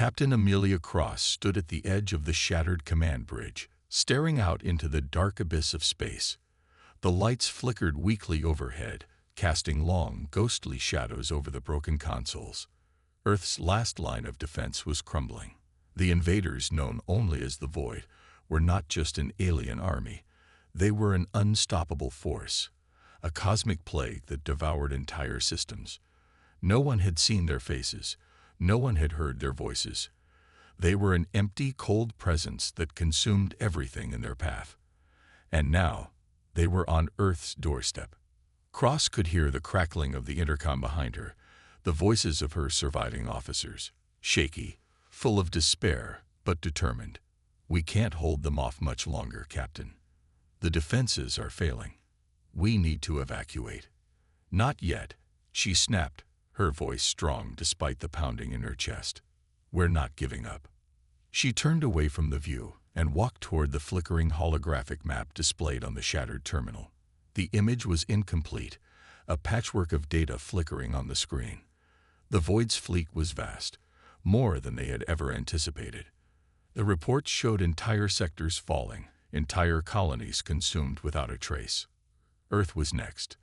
Captain Amelia Cross stood at the edge of the shattered command bridge, staring out into the dark abyss of space. The lights flickered weakly overhead, casting long, ghostly shadows over the broken consoles. Earth's last line of defense was crumbling. The invaders, known only as the Void, were not just an alien army. They were an unstoppable force, a cosmic plague that devoured entire systems. No one had seen their faces. No one had heard their voices. They were an empty, cold presence that consumed everything in their path. And now, they were on Earth's doorstep. Cross could hear the crackling of the intercom behind her, the voices of her surviving officers, shaky, full of despair, but determined. "We can't hold them off much longer, Captain. The defenses are failing. We need to evacuate." "Not yet," she snapped, her voice strong despite the pounding in her chest. "We're not giving up." She turned away from the view and walked toward the flickering holographic map displayed on the shattered terminal. The image was incomplete, a patchwork of data flickering on the screen. The Void's fleet was vast, more than they had ever anticipated. The reports showed entire sectors falling, entire colonies consumed without a trace. Earth was next.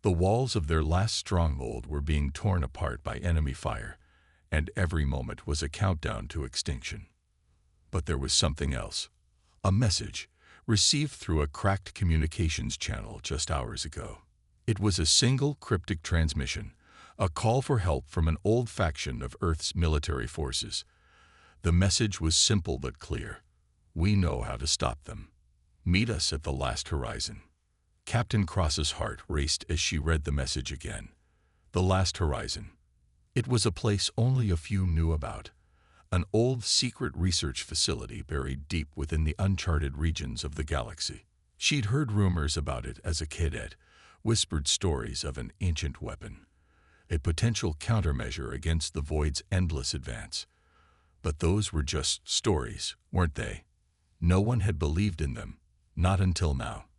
The walls of their last stronghold were being torn apart by enemy fire, and every moment was a countdown to extinction. But there was something else. A message, received through a cracked communications channel just hours ago. It was a single cryptic transmission, a call for help from an old faction of Earth's military forces. The message was simple but clear. "We know how to stop them. Meet us at the last horizon." Captain Cross's heart raced as she read the message again. The last horizon. It was a place only a few knew about. An old secret research facility buried deep within the uncharted regions of the galaxy. She'd heard rumors about it as a kid, whispered stories of an ancient weapon, a potential countermeasure against the Void's endless advance. But those were just stories, weren't they? No one had believed in them, not until now.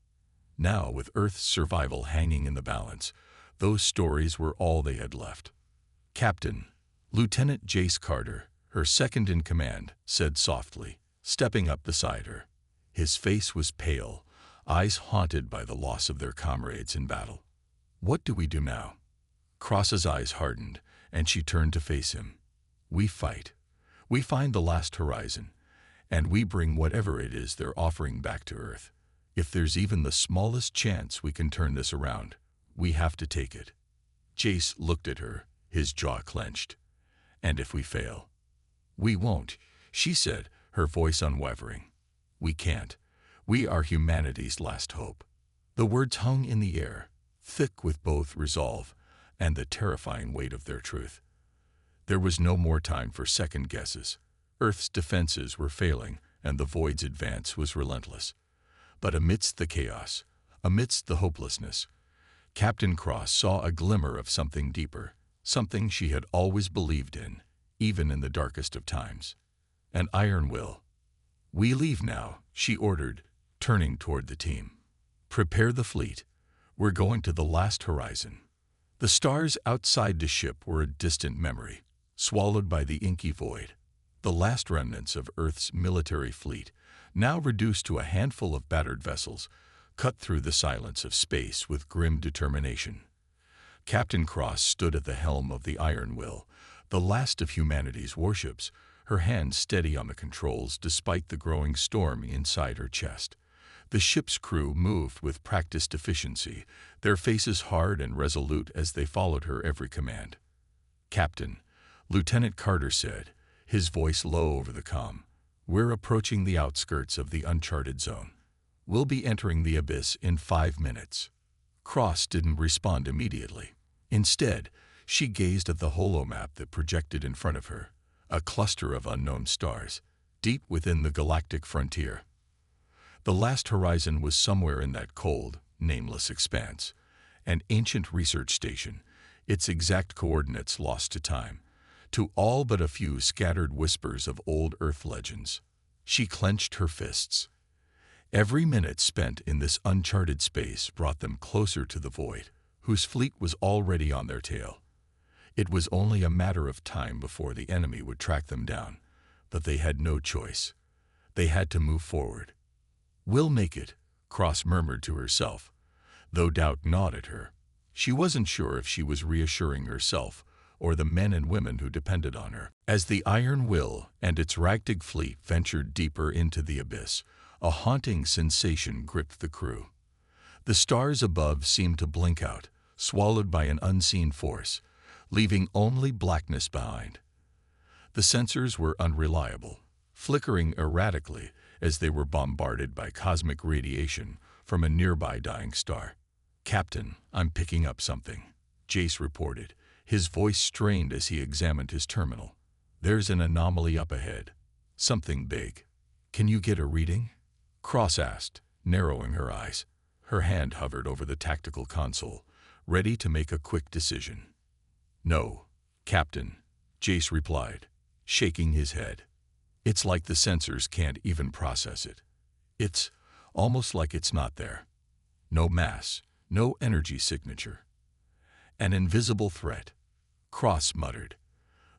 Now, with Earth's survival hanging in the balance, those stories were all they had left. "Captain," Lieutenant Jace Carter, her second in command, said softly, stepping up beside her. His face was pale, eyes haunted by the loss of their comrades in battle. "What do we do now?" Cross's eyes hardened, and she turned to face him. "We fight. We find the last horizon, and we bring whatever it is they're offering back to Earth. If there's even the smallest chance we can turn this around, we have to take it." Jace looked at her, his jaw clenched. "And if we fail?" "We won't," she said, her voice unwavering. "We can't. We are humanity's last hope." The words hung in the air, thick with both resolve and the terrifying weight of their truth. There was no more time for second guesses. Earth's defenses were failing, and the Void's advance was relentless. But amidst the chaos, amidst the hopelessness, Captain Cross saw a glimmer of something deeper, something she had always believed in, even in the darkest of times. An iron will. "We leave now," she ordered, turning toward the team. "Prepare the fleet. We're going to the last horizon." The stars outside the ship were a distant memory, swallowed by the inky void. The last remnants of Earth's military fleet, now reduced to a handful of battered vessels, cut through the silence of space with grim determination. Captain Cross stood at the helm of the Iron Will, the last of humanity's warships, her hand steady on the controls despite the growing storm inside her chest. The ship's crew moved with practiced efficiency, their faces hard and resolute as they followed her every command. "Captain," Lieutenant Carter said, his voice low over the comm, "we're approaching the outskirts of the uncharted zone. We'll be entering the abyss in 5 minutes." Cross didn't respond immediately. Instead, she gazed at the holomap that projected in front of her, a cluster of unknown stars, deep within the galactic frontier. The last horizon was somewhere in that cold, nameless expanse, an ancient research station, its exact coordinates lost to time, to all but a few scattered whispers of old Earth legends. She clenched her fists. Every minute spent in this uncharted space brought them closer to the Void, whose fleet was already on their tail. It was only a matter of time before the enemy would track them down, but they had no choice. They had to move forward. "We'll make it," Cross murmured to herself, though doubt gnawed at her. She wasn't sure if she was reassuring herself or the men and women who depended on her. As the Iron Will and its Galactic fleet ventured deeper into the abyss, a haunting sensation gripped the crew. The stars above seemed to blink out, swallowed by an unseen force, leaving only blackness behind. The sensors were unreliable, flickering erratically as they were bombarded by cosmic radiation from a nearby dying star. "Captain, I'm picking up something," Jace reported, his voice strained as he examined his terminal. "There's an anomaly up ahead. Something big. Can you get a reading?" Cross asked, narrowing her eyes. Her hand hovered over the tactical console, ready to make a quick decision. "No, Captain," Jace replied, shaking his head. "It's like the sensors can't even process it. It's almost like it's not there. No mass, no energy signature. An invisible threat," Cross muttered.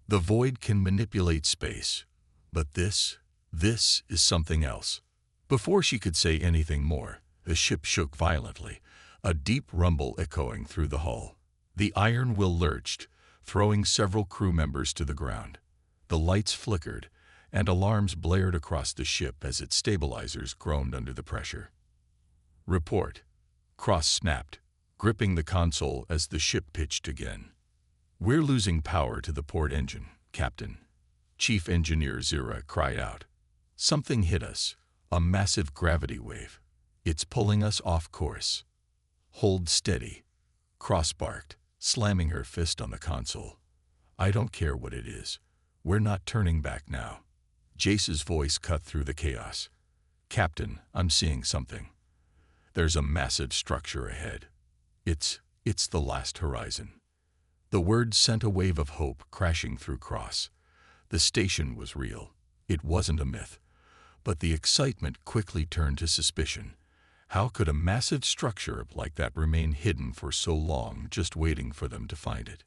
"The void can manipulate space, but this is something else." Before she could say anything more, the ship shook violently, a deep rumble echoing through the hull. The Iron Will lurched, throwing several crew members to the ground. The lights flickered, and alarms blared across the ship as its stabilizers groaned under the pressure. "Report," Cross snapped, gripping the console as the ship pitched again. "We're losing power to the port engine, Captain," Chief Engineer Zira cried out. "Something hit us, a massive gravity wave. It's pulling us off course." "Hold steady," Cross barked, slamming her fist on the console. "I don't care what it is. We're not turning back now." Jace's voice cut through the chaos. "Captain, I'm seeing something. There's a massive structure ahead. It's the last horizon." The words sent a wave of hope crashing through Cross. The station was real. It wasn't a myth. But the excitement quickly turned to suspicion. How could a massive structure like that remain hidden for so long, just waiting for them to find it?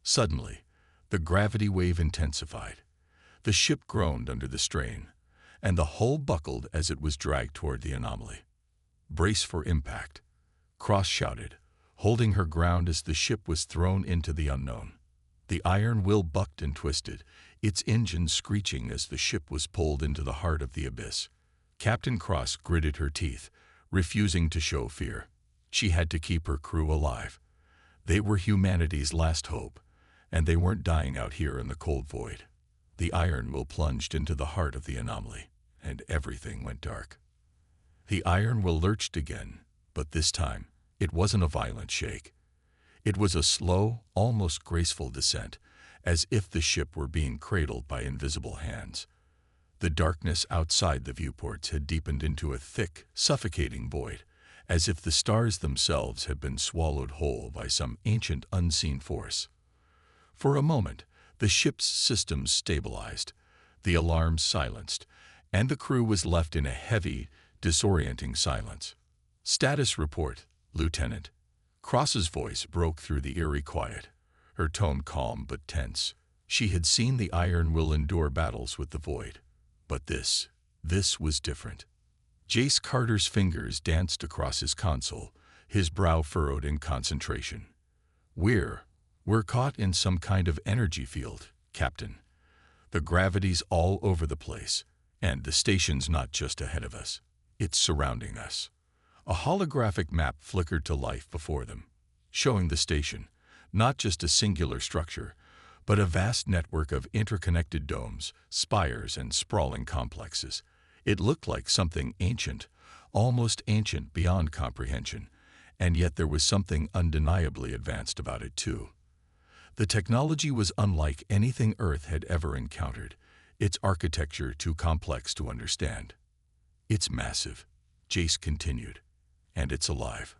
Suddenly, the gravity wave intensified. The ship groaned under the strain, and the hull buckled as it was dragged toward the anomaly. "Brace for impact," Cross shouted, holding her ground as the ship was thrown into the unknown. The Iron Will bucked and twisted, its engine screeching as the ship was pulled into the heart of the abyss. Captain Cross gritted her teeth, refusing to show fear. She had to keep her crew alive. They were humanity's last hope, and they weren't dying out here in the cold void. The Iron Will plunged into the heart of the anomaly, and everything went dark. The Iron Will lurched again, but this time, it wasn't a violent shake. It was a slow, almost graceful descent, as if the ship were being cradled by invisible hands. The darkness outside the viewports had deepened into a thick, suffocating void, as if the stars themselves had been swallowed whole by some ancient unseen force. For a moment, the ship's systems stabilized, the alarms silenced, and the crew was left in a heavy, disorienting silence. "Status report, Lieutenant." Cross's voice broke through the eerie quiet, her tone calm but tense. She had seen the Iron Will endure battles with the void. But this was different. Jace Carter's fingers danced across his console, his brow furrowed in concentration. We're caught in some kind of energy field, Captain. The gravity's all over the place, and the station's not just ahead of us. It's surrounding us." A holographic map flickered to life before them, showing the station, not just a singular structure, but a vast network of interconnected domes, spires, and sprawling complexes. It looked like something ancient, almost ancient beyond comprehension, and yet there was something undeniably advanced about it too. The technology was unlike anything Earth had ever encountered, its architecture too complex to understand. "It's massive," Jace continued, "and it's alive.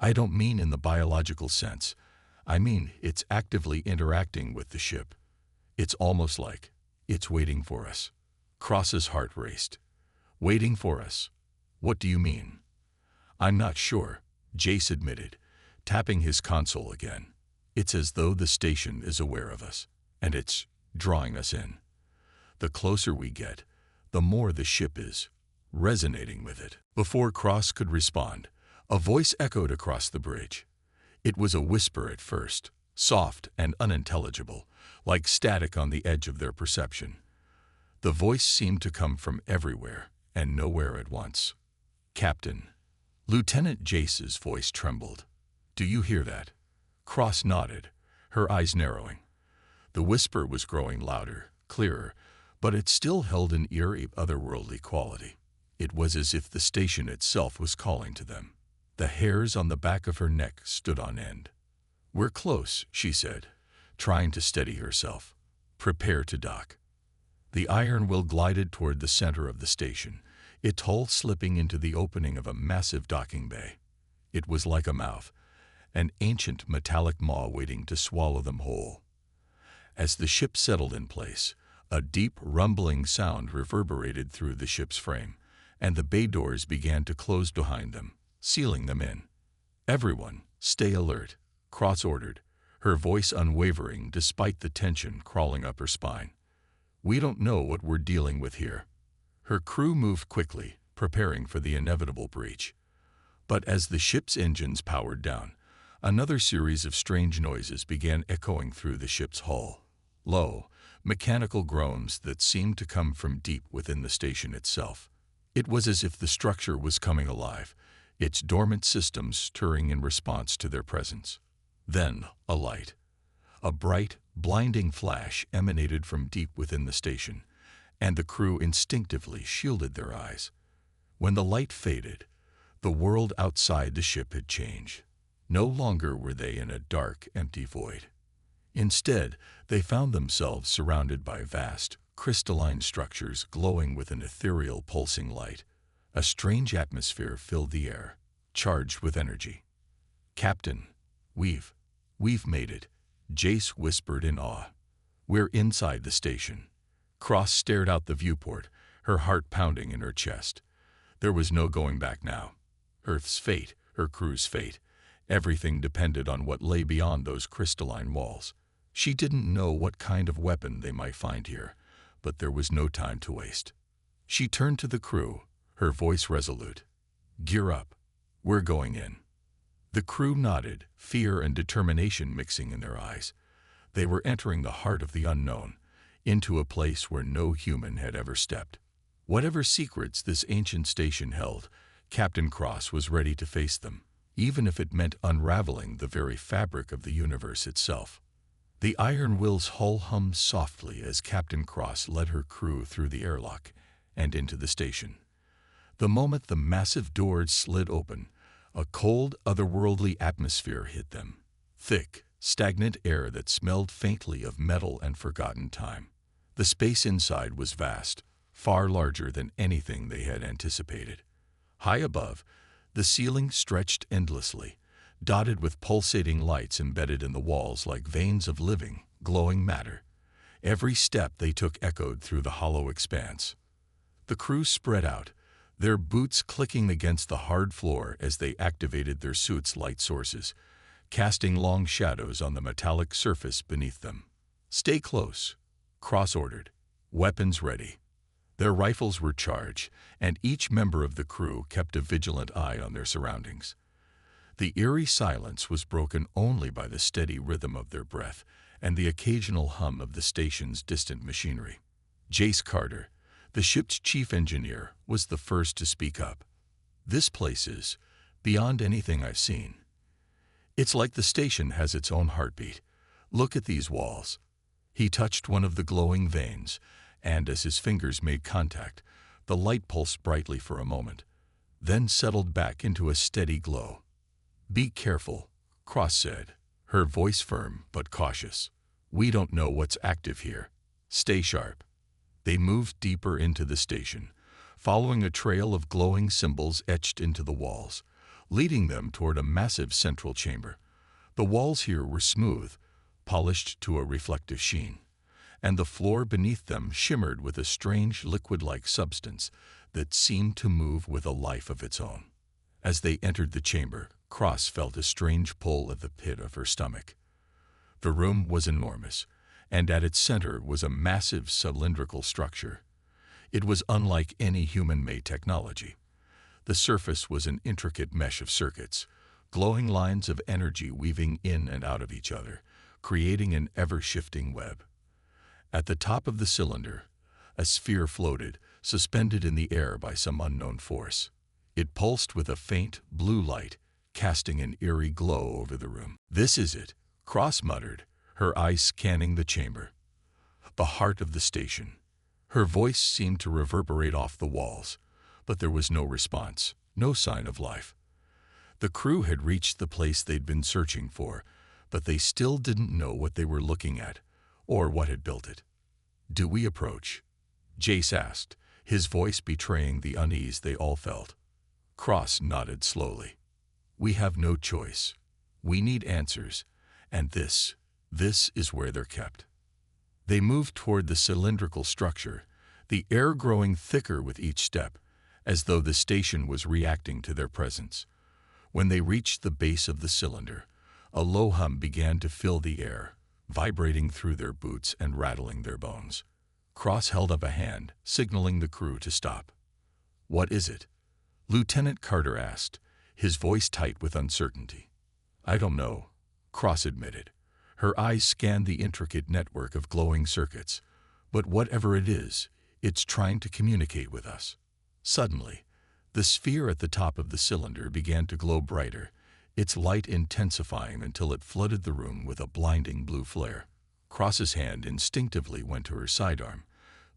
I don't mean in the biological sense. I mean it's actively interacting with the ship. It's almost like it's waiting for us." Cross's heart raced. "Waiting for us? What do you mean?" "I'm not sure," Jace admitted, tapping his console again. It's as though the station is aware of us, and it's drawing us in. The closer we get, the more the ship is resonating with it. Before Cross could respond, a voice echoed across the bridge. It was a whisper at first, soft and unintelligible, like static on the edge of their perception. The voice seemed to come from everywhere and nowhere at once. "Captain." Lieutenant Jace's voice trembled. "Do you hear that?" Cross nodded, her eyes narrowing. The whisper was growing louder, clearer, but it still held an eerie, otherworldly quality. It was as if the station itself was calling to them. The hairs on the back of her neck stood on end. "We're close," she said, trying to steady herself. "Prepare to dock." The iron wheel glided toward the center of the station, its hull slipping into the opening of a massive docking bay. It was like a mouth, an ancient metallic maw waiting to swallow them whole. As the ship settled in place, a deep rumbling sound reverberated through the ship's frame, and the bay doors began to close behind them, sealing them in. "Everyone, stay alert," Cross ordered, her voice unwavering despite the tension crawling up her spine. "We don't know what we're dealing with here." Her crew moved quickly, preparing for the inevitable breach. But as the ship's engines powered down, another series of strange noises began echoing through the ship's hull. Low, mechanical groans that seemed to come from deep within the station itself. It was as if the structure was coming alive, its dormant systems stirring in response to their presence. Then, a light. A bright, blinding flash emanated from deep within the station, and the crew instinctively shielded their eyes. When the light faded, the world outside the ship had changed. No longer were they in a dark, empty void. Instead, they found themselves surrounded by vast, crystalline structures glowing with an ethereal, pulsing light. A strange atmosphere filled the air, charged with energy. "Captain, we've made it," Jace whispered in awe. "We're inside the station." Cross stared out the viewport, her heart pounding in her chest. There was no going back now. Earth's fate, her crew's fate, everything depended on what lay beyond those crystalline walls. She didn't know what kind of weapon they might find here, but there was no time to waste. She turned to the crew, her voice resolute. "Gear up. We're going in." The crew nodded, fear and determination mixing in their eyes. They were entering the heart of the unknown, into a place where no human had ever stepped. Whatever secrets this ancient station held, Captain Cross was ready to face them, even if it meant unraveling the very fabric of the universe itself. The iron will's hull hummed softly as Captain Cross led her crew through the airlock and into the station. The moment the massive doors slid open, a cold, otherworldly atmosphere hit them. Thick, stagnant air that smelled faintly of metal and forgotten time. The space inside was vast, far larger than anything they had anticipated. High above, the ceiling stretched endlessly, dotted with pulsating lights embedded in the walls like veins of living, glowing matter. Every step they took echoed through the hollow expanse. The crew spread out, their boots clicking against the hard floor as they activated their suits' light sources, casting long shadows on the metallic surface beneath them. "Stay close," Cross ordered, weapons ready. Their rifles were charged, and each member of the crew kept a vigilant eye on their surroundings. The eerie silence was broken only by the steady rhythm of their breath and the occasional hum of the station's distant machinery. Jace Carter, the ship's chief engineer, was the first to speak up. "This place is beyond anything I've seen. It's like the station has its own heartbeat. Look at these walls." He touched one of the glowing veins, and as his fingers made contact, the light pulsed brightly for a moment, then settled back into a steady glow. "Be careful," Cross said, her voice firm but cautious. "We don't know what's active here. Stay sharp." They moved deeper into the station, following a trail of glowing symbols etched into the walls, leading them toward a massive central chamber. The walls here were smooth, polished to a reflective sheen, and the floor beneath them shimmered with a strange liquid-like substance that seemed to move with a life of its own. As they entered the chamber, Cross felt a strange pull at the pit of her stomach. The room was enormous, and at its center was a massive cylindrical structure. It was unlike any human-made technology. The surface was an intricate mesh of circuits, glowing lines of energy weaving in and out of each other, creating an ever-shifting web. At the top of the cylinder, a sphere floated, suspended in the air by some unknown force. It pulsed with a faint, blue light, casting an eerie glow over the room. "This is it," Cross muttered, her eyes scanning the chamber. The heart of the station. Her voice seemed to reverberate off the walls, but there was no response, no sign of life. The crew had reached the place they'd been searching for, but they still didn't know what they were looking at, or what had built it. "Do we approach?" Jace asked, his voice betraying the unease they all felt. Cross nodded slowly. "We have no choice. We need answers, and this is where they're kept." They moved toward the cylindrical structure, the air growing thicker with each step, as though the station was reacting to their presence. When they reached the base of the cylinder, a low hum began to fill the air, vibrating through their boots and rattling their bones. Cross held up a hand, signaling the crew to stop. "What is it?" Lieutenant Carter asked, his voice tight with uncertainty. "I don't know," Cross admitted. Her eyes scanned the intricate network of glowing circuits. "But whatever it is, it's trying to communicate with us." Suddenly, the sphere at the top of the cylinder began to glow brighter, its light intensifying until it flooded the room with a blinding blue flare. Cross's hand instinctively went to her sidearm,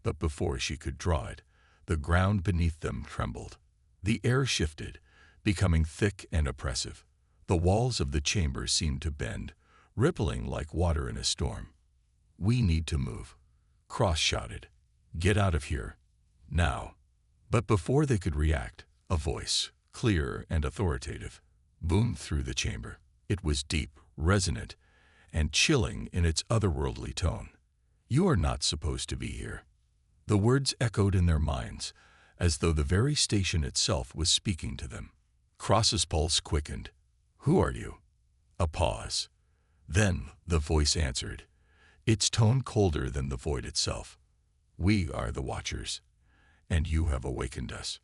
but before she could draw it, the ground beneath them trembled. The air shifted, becoming thick and oppressive. The walls of the chamber seemed to bend, rippling like water in a storm. "We need to move," Cross shouted. "Get out of here. Now." But before they could react, a voice, clear and authoritative, boomed through the chamber. It was deep, resonant, and chilling in its otherworldly tone. "You are not supposed to be here." The words echoed in their minds, as though the very station itself was speaking to them. Cross's pulse quickened. "Who are you?" A pause. Then the voice answered, its tone colder than the void itself. "We are the Watchers, and you have awakened us."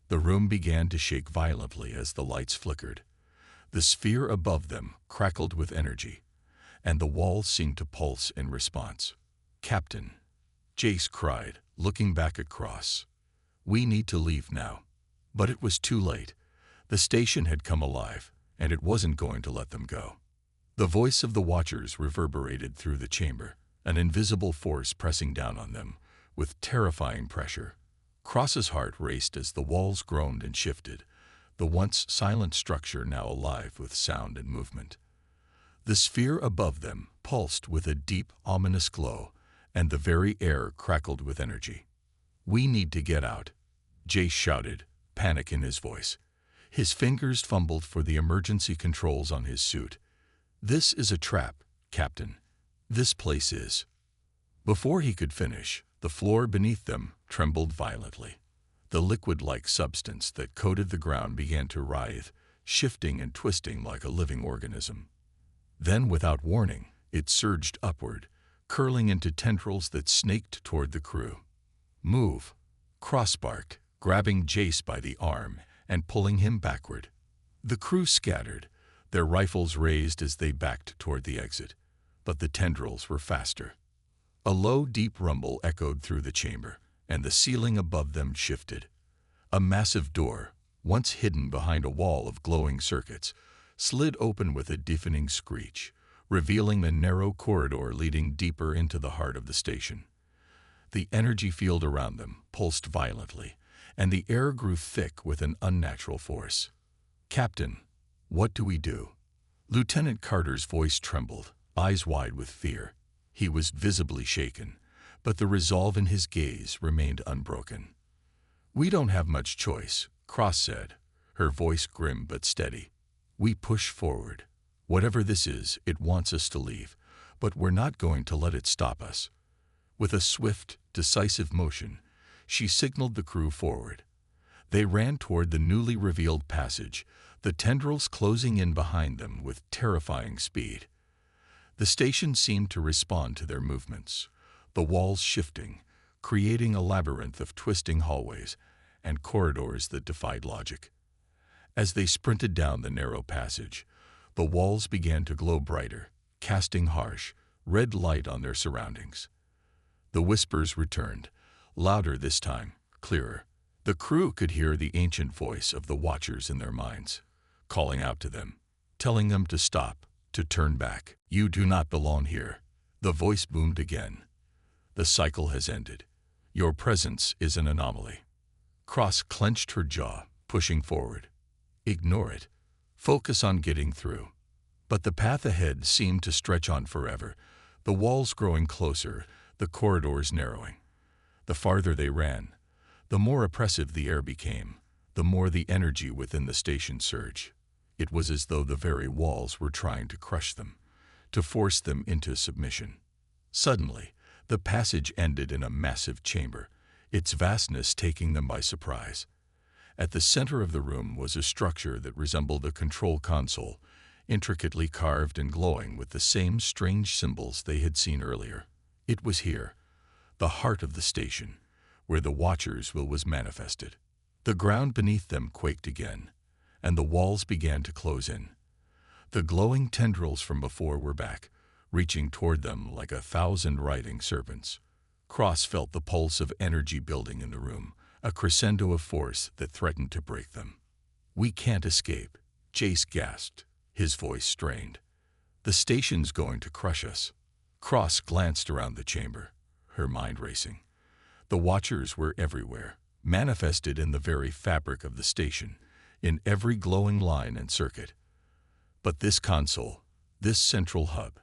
The room began to shake violently as the lights flickered. The sphere above them crackled with energy, and the walls seemed to pulse in response. "Captain," Jace cried, looking back at Cross. "We need to leave now." But it was too late. The station had come alive, and it wasn't going to let them go. The voice of the Watchers reverberated through the chamber, an invisible force pressing down on them, with terrifying pressure. Cross's heart raced as the walls groaned and shifted, the once silent structure now alive with sound and movement. The sphere above them pulsed with a deep, ominous glow, and the very air crackled with energy. "We need to get out," Jace shouted, panic in his voice. His fingers fumbled for the emergency controls on his suit. "This is a trap, Captain. This place is." Before he could finish, the floor beneath them trembled violently. The liquid-like substance that coated the ground began to writhe, shifting and twisting like a living organism. Then, without warning, it surged upward, curling into tendrils that snaked toward the crew. "Move," Cross barked, grabbing Jace by the arm and pulling him backward. The crew scattered, their rifles raised as they backed toward the exit, but the tendrils were faster. A low, deep rumble echoed through the chamber, and the ceiling above them shifted. A massive door, once hidden behind a wall of glowing circuits, slid open with a deafening screech, revealing a narrow corridor leading deeper into the heart of the station. The energy field around them pulsed violently, and the air grew thick with an unnatural force. "Captain, what do we do?" Lieutenant Carter's voice trembled, eyes wide with fear. He was visibly shaken, but the resolve in his gaze remained unbroken. "We don't have much choice," Cross said, her voice grim but steady. "We push forward. Whatever this is, it wants us to leave, but we're not going to let it stop us." With a swift, decisive motion, she signaled the crew forward. They ran toward the newly revealed passage, the tendrils closing in behind them with terrifying speed. The station seemed to respond to their movements, the walls shifting, creating a labyrinth of twisting hallways and corridors that defied logic. As they sprinted down the narrow passage, the walls began to glow brighter, casting harsh, red light on their surroundings. The whispers returned, louder this time, clearer. The crew could hear the ancient voice of the Watchers in their minds, calling out to them, telling them to stop, to turn back. "You do not belong here." The voice boomed again. "The cycle has ended. Your presence is an anomaly." Cross clenched her jaw, pushing forward. Ignore it. Focus on getting through. But the path ahead seemed to stretch on forever, the walls growing closer, the corridors narrowing. The farther they ran, the more oppressive the air became, the more the energy within the station surged. It was as though the very walls were trying to crush them, to force them into submission. Suddenly, the passage ended in a massive chamber, its vastness taking them by surprise. At the center of the room was a structure that resembled a control console, intricately carved and glowing with the same strange symbols they had seen earlier. It was here, the heart of the station, where the Watcher's will was manifested. The ground beneath them quaked again, and the walls began to close in. The glowing tendrils from before were back, reaching toward them like 1,000 writhing serpents. Cross felt the pulse of energy building in the room, a crescendo of force that threatened to break them. "We can't escape," Jace gasped, his voice strained. "The station's going to crush us." Cross glanced around the chamber, her mind racing. The Watchers were everywhere, manifested in the very fabric of the station, in every glowing line and circuit. But this console, this central hub,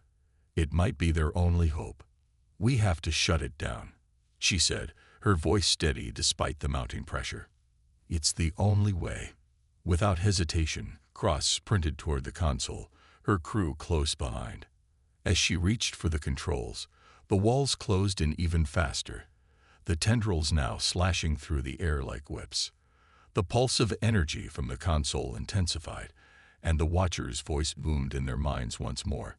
it might be their only hope. "We have to shut it down," she said, her voice steady despite the mounting pressure. "It's the only way." Without hesitation, Cross sprinted toward the console, her crew close behind. As she reached for the controls, the walls closed in even faster, the tendrils now slashing through the air like whips. The pulse of energy from the console intensified, and the Watcher's voice boomed in their minds once more.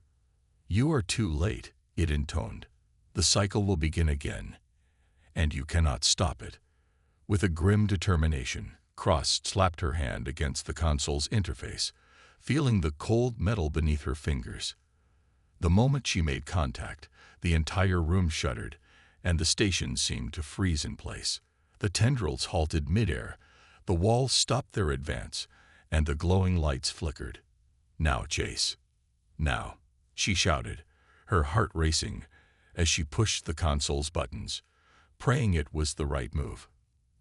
"You are too late," it intoned. "The cycle will begin again, and you cannot stop it." With a grim determination, Cross slapped her hand against the console's interface, feeling the cold metal beneath her fingers. The moment she made contact, the entire room shuddered, and the station seemed to freeze in place. The tendrils halted midair, the walls stopped their advance, and the glowing lights flickered. "Now, Jace. Now," she shouted, her heart racing as she pushed the console's buttons, praying it was the right move.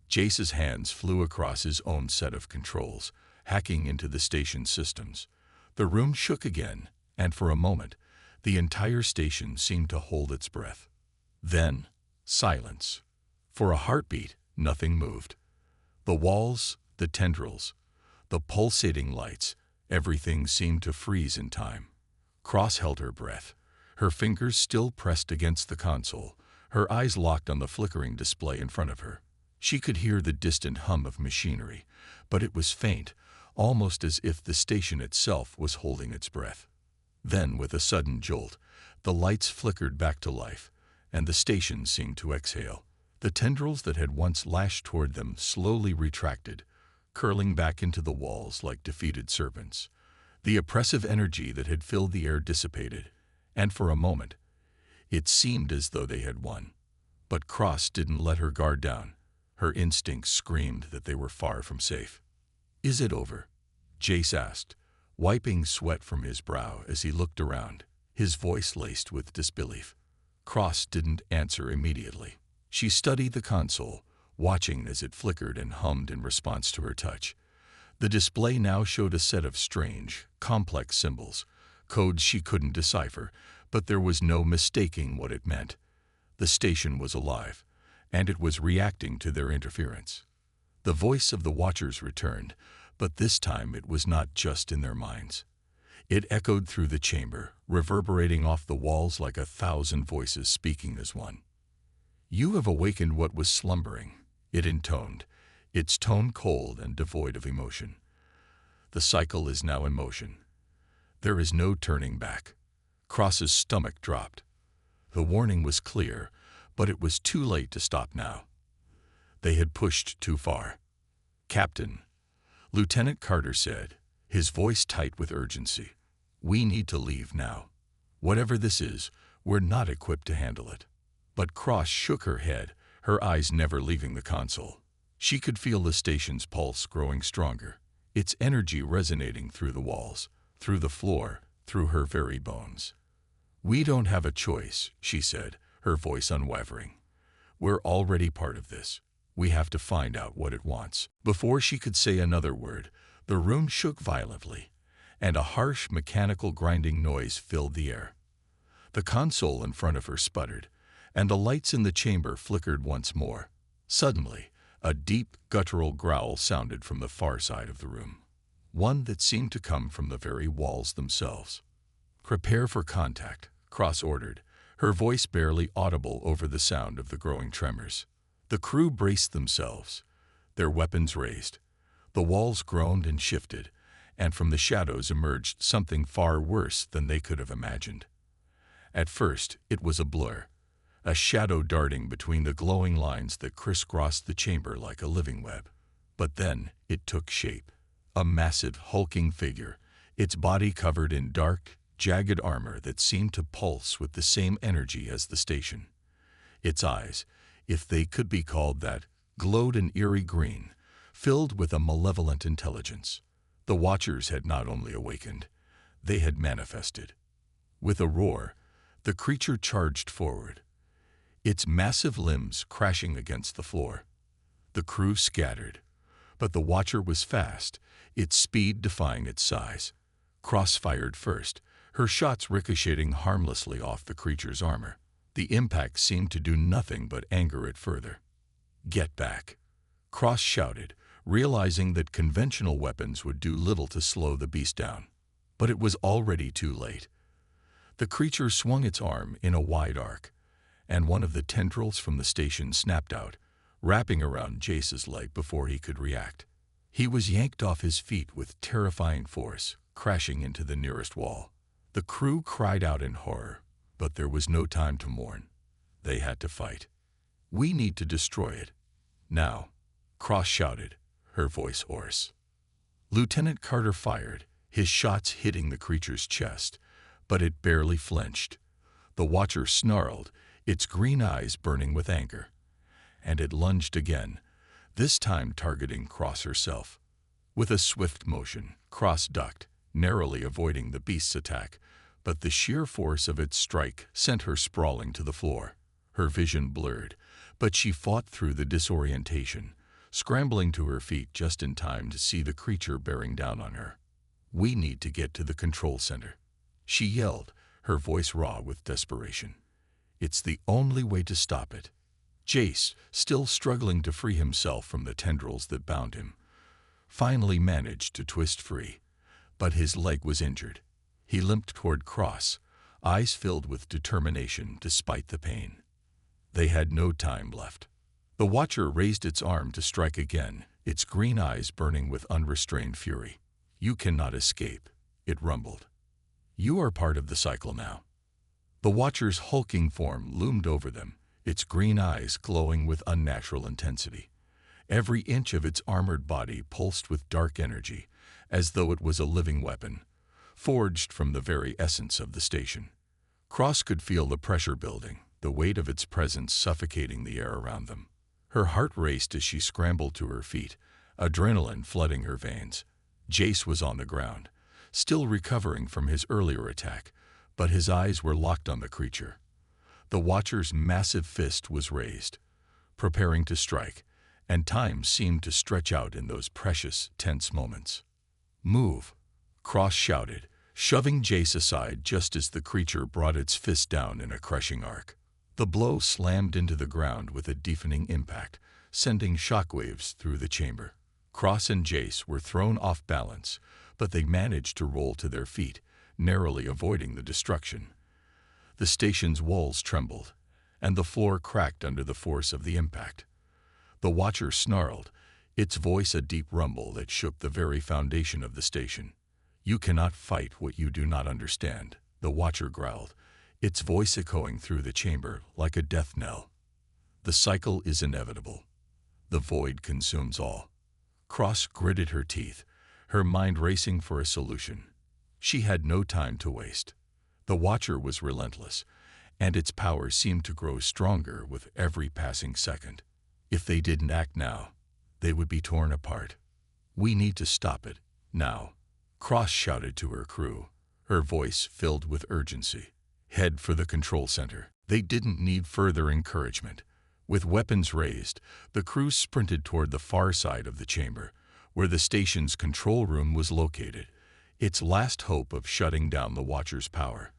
Jace's hands flew across his own set of controls, hacking into the station's systems. The room shook again, and for a moment, the entire station seemed to hold its breath. Then, silence. For a heartbeat, nothing moved. The walls, the tendrils, the pulsating lights, everything seemed to freeze in time. Cross held her breath, her fingers still pressed against the console, her eyes locked on the flickering display in front of her. She could hear the distant hum of machinery, but it was faint, almost as if the station itself was holding its breath. Then, with a sudden jolt, the lights flickered back to life, and the station seemed to exhale. The tendrils that had once lashed toward them slowly retracted, curling back into the walls like defeated serpents. The oppressive energy that had filled the air dissipated, and for a moment, it seemed as though they had won. But Cross didn't let her guard down. Her instincts screamed that they were far from safe. "Is it over?" Jace asked, wiping sweat from his brow as he looked around, his voice laced with disbelief. Cross didn't answer immediately. She studied the console, watching as it flickered and hummed in response to her touch. The display now showed a set of strange, complex symbols, codes she couldn't decipher, but there was no mistaking what it meant. The station was alive, and it was reacting to their interference. The voice of the Watchers returned, but this time it was not just in their minds. It echoed through the chamber, reverberating off the walls like 1,000 voices speaking as one. "You have awakened what was slumbering," it intoned, its tone cold and devoid of emotion. "The cycle is now in motion. There is no turning back." Cross's stomach dropped. The warning was clear, but it was too late to stop now. They had pushed too far. "Captain," Lieutenant Carter said, his voice tight with urgency, "we need to leave now. Whatever this is, we're not equipped to handle it." But Cross shook her head, her eyes never leaving the console. She could feel the station's pulse growing stronger, its energy resonating through the walls, through the floor, through her very bones. "We don't have a choice," she said, her voice unwavering. "We're already part of this. We have to find out what it wants." Before she could say another word, the room shook violently, and a harsh mechanical grinding noise filled the air. The console in front of her sputtered, and the lights in the chamber flickered once more. Suddenly, a deep, guttural growl sounded from the far side of the room, one that seemed to come from the very walls themselves. "Prepare for contact," Cross ordered, her voice barely audible over the sound of the growing tremors. The crew braced themselves, their weapons raised. The walls groaned and shifted, and from the shadows emerged something far worse than they could have imagined. At first, it was a blur, a shadow darting between the glowing lines that crisscrossed the chamber like a living web. But then it took shape, a massive, hulking figure, its body covered in dark, jagged armor that seemed to pulse with the same energy as the station. Its eyes, if they could be called that, glowed an eerie green, filled with a malevolent intelligence. The Watchers had not only awakened, they had manifested. With a roar, the creature charged forward, its massive limbs crashing against the floor. The crew scattered, but the Watcher was fast, its speed defying its size. Cross fired first, her shots ricocheting harmlessly off the creature's armor. The impact seemed to do nothing but anger it further. "Get back," Cross shouted, realizing that conventional weapons would do little to slow the beast down. But it was already too late. The creature swung its arm in a wide arc, and one of the tendrils from the station snapped out, wrapping around Jace's leg before he could react. He was yanked off his feet with terrifying force, crashing into the nearest wall. The crew cried out in horror, but there was no time to mourn. They had to fight. "We need to destroy it. Now," Cross shouted, her voice hoarse. Lieutenant Carter fired, his shots hitting the creature's chest, but it barely flinched. The Watcher snarled, its green eyes burning with anger. And it lunged again, this time targeting Cross herself. With a swift motion, Cross ducked, narrowly avoiding the beast's attack, but the sheer force of its strike sent her sprawling to the floor. Her vision blurred, but she fought through the disorientation, scrambling to her feet just in time to see the creature bearing down on her. "We need to get to the control center," she yelled, her voice raw with desperation. "It's the only way to stop it." Jace, still struggling to free himself from the tendrils that bound him, finally managed to twist free, but his leg was injured. He limped toward Cross, eyes filled with determination despite the pain. They had no time left. The Watcher raised its arm to strike again, its green eyes burning with unrestrained fury. "You cannot escape," it rumbled. "You are part of the cycle now." The Watcher's hulking form loomed over them, its green eyes glowing with unnatural intensity. Every inch of its armored body pulsed with dark energy, as though it was a living weapon, forged from the very essence of the station. Cross could feel the pressure building, the weight of its presence suffocating the air around them. Her heart raced as she scrambled to her feet, adrenaline flooding her veins. Jace was on the ground, still recovering from his earlier attack, but his eyes were locked on the creature. The Watcher's massive fist was raised, preparing to strike, and time seemed to stretch out in those precious, tense moments. "Move," Cross shouted, shoving Jace aside just as the creature brought its fist down in a crushing arc. The blow slammed into the ground with a deafening impact, sending shockwaves through the chamber. Cross and Jace were thrown off balance, but they managed to roll to their feet, narrowly avoiding the destruction. The station's walls trembled, and the floor cracked under the force of the impact. The Watcher snarled, its voice a deep rumble that shook the very foundation of the station. "You cannot fight what you do not understand." the Watcher growled, its voice echoing through the chamber like a death knell. The cycle is inevitable. The void consumes all. Cross gritted her teeth, her mind racing for a solution. She had no time to waste. The Watcher was relentless, and its power seemed to grow stronger with every passing second. If they didn't act now, they would be torn apart. We need to stop it, now. Cross shouted to her crew, her voice filled with urgency. Head for the control center. They didn't need further encouragement. With weapons raised, the crew sprinted toward the far side of the chamber, where the station's control room was located, its last hope of shutting down the Watcher's power.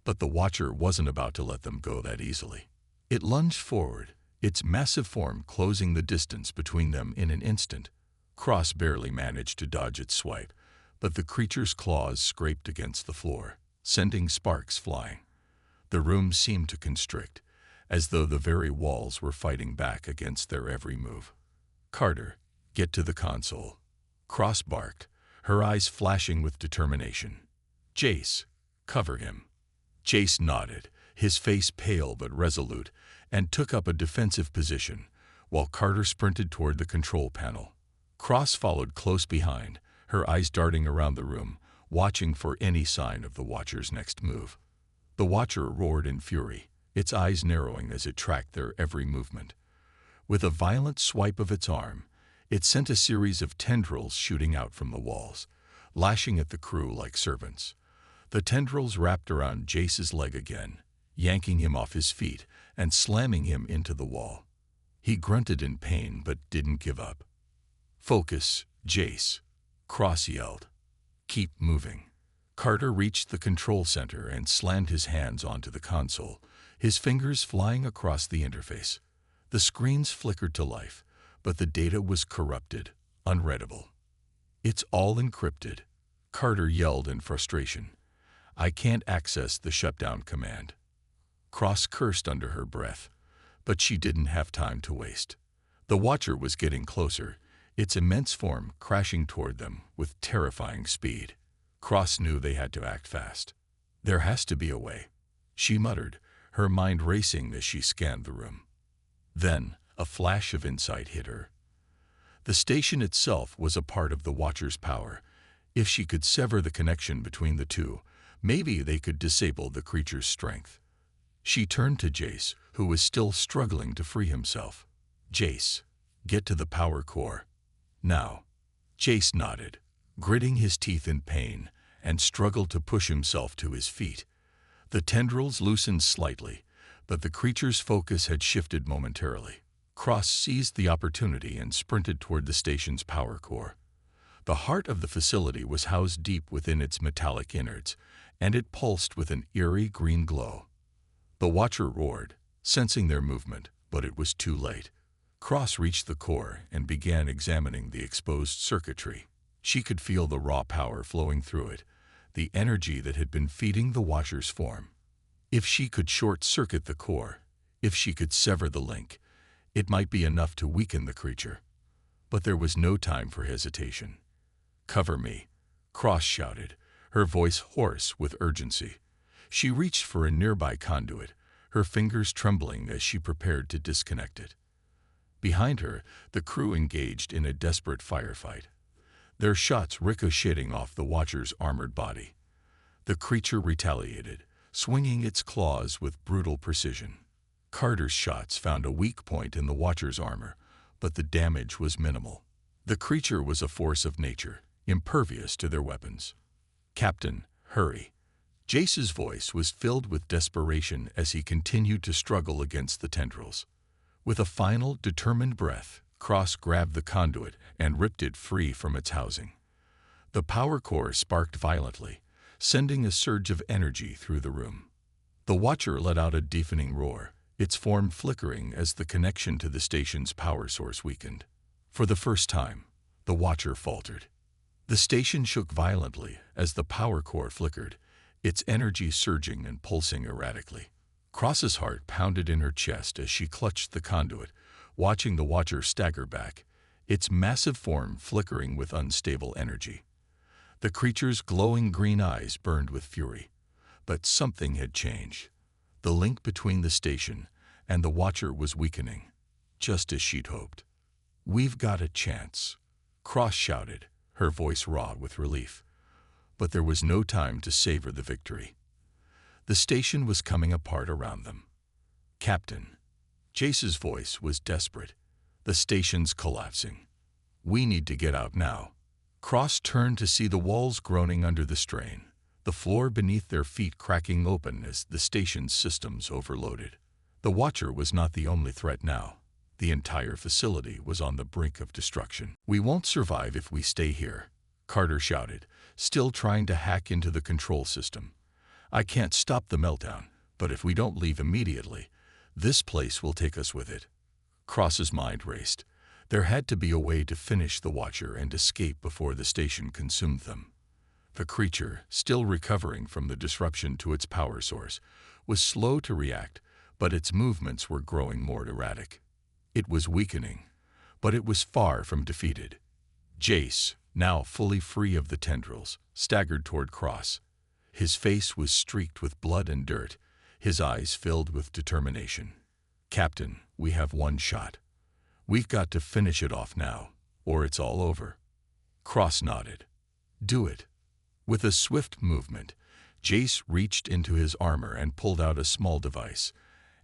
But the Watcher wasn't about to let them go that easily. It lunged forward, its massive form closing the distance between them in an instant. Cross barely managed to dodge its swipe, but the creature's claws scraped against the floor, sending sparks flying. The room seemed to constrict, as though the very walls were fighting back against their every move. "Carter, get to the console," Cross barked, her eyes flashing with determination. "Jace, cover him." Jace nodded, his face pale but resolute, and took up a defensive position, while Carter sprinted toward the control panel. Cross followed close behind, her eyes darting around the room, watching for any sign of the Watcher's next move. The Watcher roared in fury, its eyes narrowing as it tracked their every movement. With a violent swipe of its arm, it sent a series of tendrils shooting out from the walls, lashing at the crew like serpents. The tendrils wrapped around Jace's leg again, yanking him off his feet and slamming him into the wall. He grunted in pain but didn't give up. "Focus, Jace," Cross yelled. "Keep moving." Carter reached the control center and slammed his hands onto the console, his fingers flying across the interface. The screens flickered to life, but the data was corrupted, unreadable. "It's all encrypted," Carter yelled in frustration. "I can't access the shutdown command." Cross cursed under her breath, but she didn't have time to waste. The Watcher was getting closer, its immense form crashing toward them with terrifying speed. Cross knew they had to act fast. "There has to be a way," she muttered, her mind racing as she scanned the room. Then, a flash of insight hit her. The station itself was a part of the Watcher's power. If she could sever the connection between the two, maybe they could disable the creature's strength. She turned to Jace, who was still struggling to free himself. "Jace, get to the power core. Now." Jace nodded, gritting his teeth in pain, and struggled to push himself to his feet. The tendrils loosened slightly, but the creature's focus had shifted momentarily. Cross seized the opportunity and sprinted toward the station's power core. The heart of the facility was housed deep within its metallic innards, and it pulsed with an eerie green glow. The Watcher roared, sensing their movement, but it was too late. Cross reached the core and began examining the exposed circuitry. She could feel the raw power flowing through it, the energy that had been feeding the Watcher's form. If she could short-circuit the core, if she could sever the link, it might be enough to weaken the creature. But there was no time for hesitation. "Cover me," Cross shouted, her voice hoarse with urgency. She reached for a nearby conduit, her fingers trembling as she prepared to disconnect it. Behind her, the crew engaged in a desperate firefight, their shots ricocheting off the Watcher's armored body. The creature retaliated, swinging its claws with brutal precision. Carter's shots found a weak point in the Watcher's armor, but the damage was minimal. The creature was a force of nature, impervious to their weapons. "Captain, hurry." Jace's voice was filled with desperation as he continued to struggle against the tendrils. With a final, determined breath, Cross grabbed the conduit and ripped it free from its housing. The power core sparked violently, sending a surge of energy through the room. The Watcher let out a deafening roar, its form flickering as the connection to the station's power source weakened. For the first time, the Watcher faltered. The station shook violently as the power core flickered, its energy surging and pulsing erratically. Cross's heart pounded in her chest as she clutched the conduit, watching the Watcher stagger back, its massive form flickering with unstable energy. The creature's glowing green eyes burned with fury, But something had changed. The link between the station and the Watcher was weakening, just as she'd hoped. "We've got a chance," Cross shouted, her voice raw with relief. But there was no time to savor the victory. The station was coming apart around them. "Captain," Jace's voice was desperate. "The station's collapsing. We need to get out now." Cross turned to see the walls groaning under the strain, the floor beneath their feet cracking open as the station's systems overloaded. The Watcher was not the only threat now. The entire facility was on the brink of destruction. "We won't survive if we stay here," Carter shouted, still trying to hack into the control system. "I can't stop the meltdown, but if we don't leave immediately, this place will take us with it." Cross's mind raced. There had to be a way to finish the Watcher and escape before the station consumed them. The creature, still recovering from the disruption to its power source, was slow to react, but its movements were growing more erratic. It was weakening, but it was far from defeated. Jace, now fully free of the tendrils, staggered toward Cross. His face was streaked with blood and dirt, his eyes filled with determination. "Captain, we have one shot. We've got to finish it off now, or it's all over." Cross nodded. "Do it." With a swift movement, Jace reached into his armor and pulled out a small device,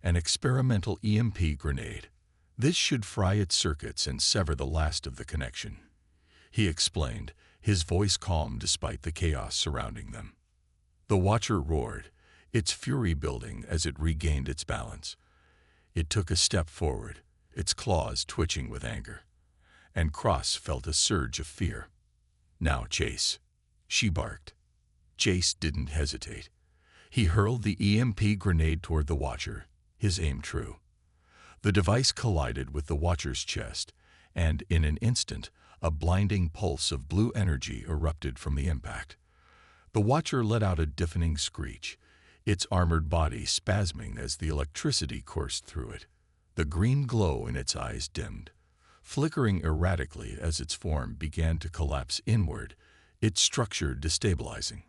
an experimental EMP grenade. "This should fry its circuits and sever the last of the connection," he explained, his voice calm despite the chaos surrounding them. The Watcher roared, its fury building as it regained its balance. It took a step forward, its claws twitching with anger, and Cross felt a surge of fear. "Now, Jace," she barked. Jace didn't hesitate. He hurled the EMP grenade toward the Watcher, his aim true. The device collided with the Watcher's chest, and in an instant, a blinding pulse of blue energy erupted from the impact. The Watcher let out a deafening screech, its armored body spasming as the electricity coursed through it. The green glow in its eyes dimmed, flickering erratically as its form began to collapse inward, its structure destabilizing.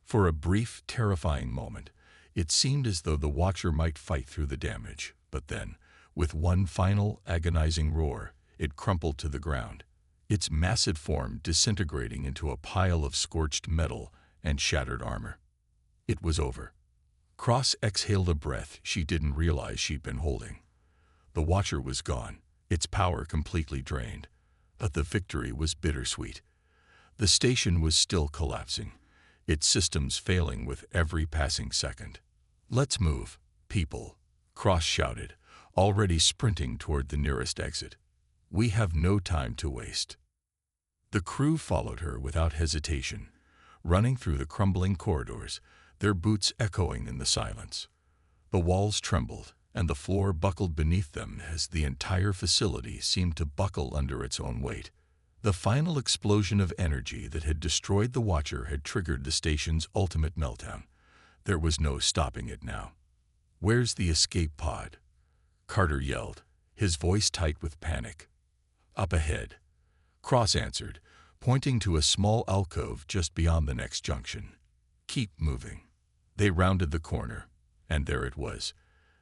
For a brief, terrifying moment, it seemed as though the Watcher might fight through the damage, but then, with one final, agonizing roar, it crumpled to the ground, its massive form disintegrating into a pile of scorched metal and shattered armor. It was over. Cross exhaled a breath she didn't realize she'd been holding. The Watcher was gone, its power completely drained, but the victory was bittersweet. The station was still collapsing, its systems failing with every passing second. "Let's move, people," Cross shouted, already sprinting toward the nearest exit. "We have no time to waste." The crew followed her without hesitation, running through the crumbling corridors, their boots echoing in the silence. The walls trembled, and the floor buckled beneath them as the entire facility seemed to buckle under its own weight. The final explosion of energy that had destroyed the Watcher had triggered the station's ultimate meltdown. There was no stopping it now. "Where's the escape pod?" Carter yelled, his voice tight with panic. "Up ahead," Cross answered, pointing to a small alcove just beyond the next junction. "Keep moving." They rounded the corner, and there it was.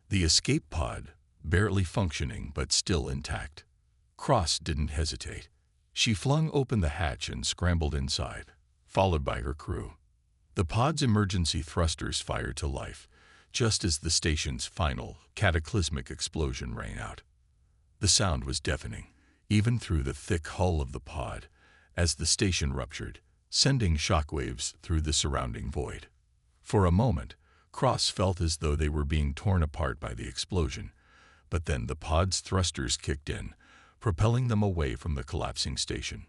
The escape pod, barely functioning but still intact. Cross didn't hesitate. She flung open the hatch and scrambled inside, followed by her crew. The pod's emergency thrusters fired to life, just as the station's final, cataclysmic explosion rang out. The sound was deafening, even through the thick hull of the pod, as the station ruptured, sending shockwaves through the surrounding void. For a moment, Cross felt as though they were being torn apart by the explosion, but then the pod's thrusters kicked in, propelling them away from the collapsing station.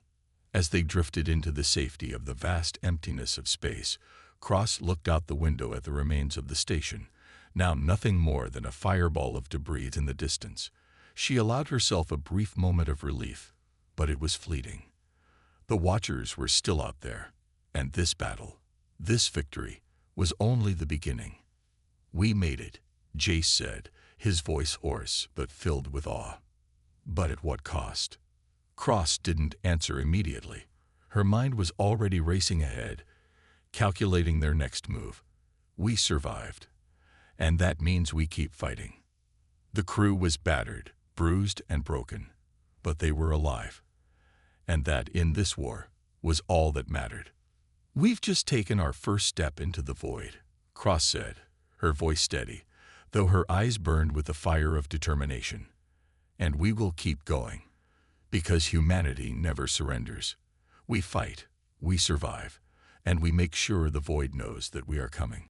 As they drifted into the safety of the vast emptiness of space, Cross looked out the window at the remains of the station, now nothing more than a fireball of debris in the distance. She allowed herself a brief moment of relief, but it was fleeting. The Watchers were still out there, and this battle, this victory, was only the beginning. "We made it," Jace said, his voice hoarse but filled with awe. "But at what cost?" Cross didn't answer immediately. Her mind was already racing ahead, calculating their next move. We survived. And that means we keep fighting. The crew was battered, bruised, and broken, but they were alive. And that, in this war, was all that mattered. We've just taken our first step into the void, Cross said, her voice steady, though her eyes burned with the fire of determination. And we will keep going, because humanity never surrenders. We fight, we survive, and we make sure the void knows that we are coming.